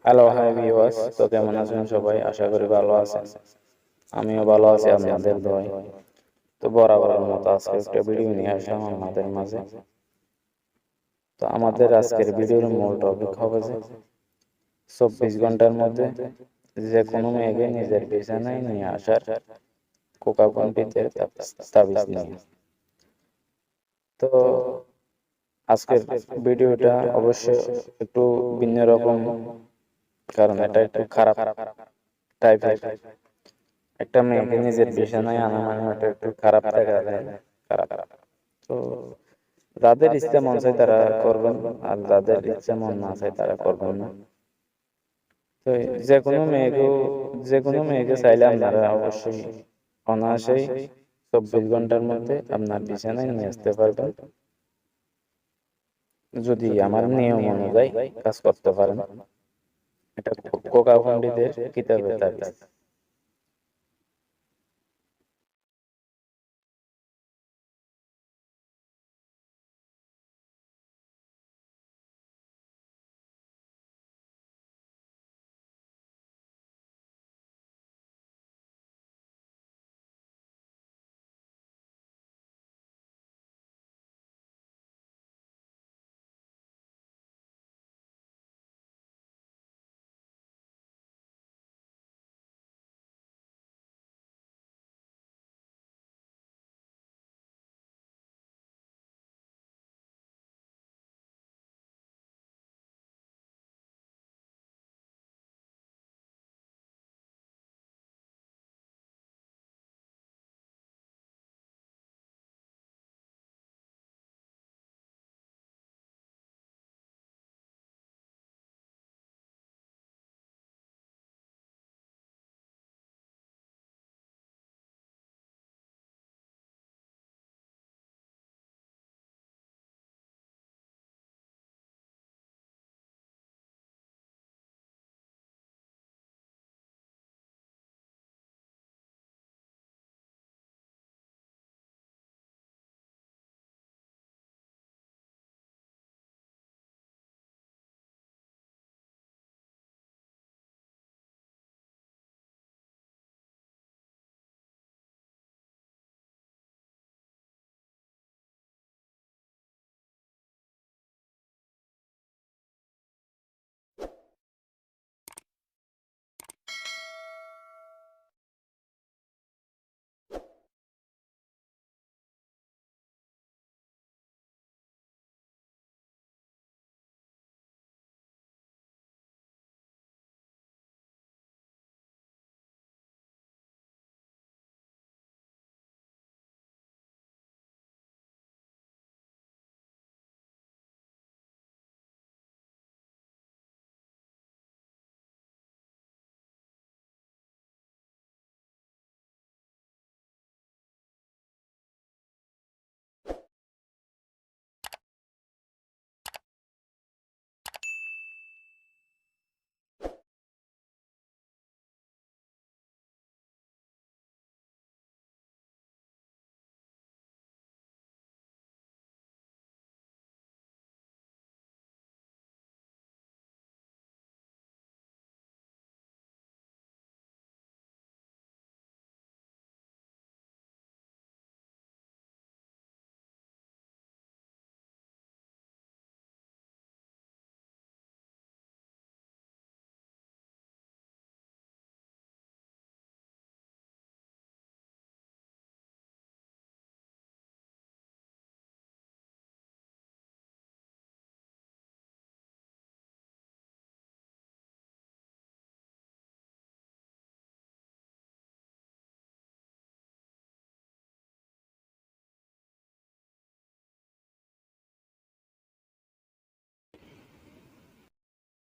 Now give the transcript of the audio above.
Hello, hi viewers. তো কেমন আছেন সবাই? আশা করি ভালো আছেন। আমিও ভালো আছি আপনাদের দোয়ায়। তো বরাবরের মতো আজকে একটা ভিডিও নিয়ে আসলাম আপনাদের মাঝে। তো আমাদের আজকের ভিডিওর মূল টপিক হবে যে 24 ঘন্টার মধ্যে যে কোনো মেয়েকে নিজের বিছানায় নিয়ে আসার কোকা পণ্ডিতের তাবিজ নিয়ে। তো আজকের ভিডিওটা অবশ্যই একটু ভিন্ন রকম, কারণ এটা একটু খারাপ টাইপের। একটা মেয়েকে নিজের বিছানায় আনা মানে ওটা একটু খারাপ দেখা যায়, খারাপ। তো যাদের ইচ্ছা মন চায় তারা করবেন, আর যাদের ইচ্ছা মন না চায় তারা করবেন না। তো যে কোনো মেয়েকে চাইলে আপনারা অবশ্যই অনায়াসেই 24 ঘন্টার মধ্যে আপনার বিছানায় নিয়ে আসতে পারবেন, যদি আমার নিয়ম অনুযায়ী কাজ করতে পারেন। এটা কোকা পণ্ডিতের কিতাবে তাবিজ।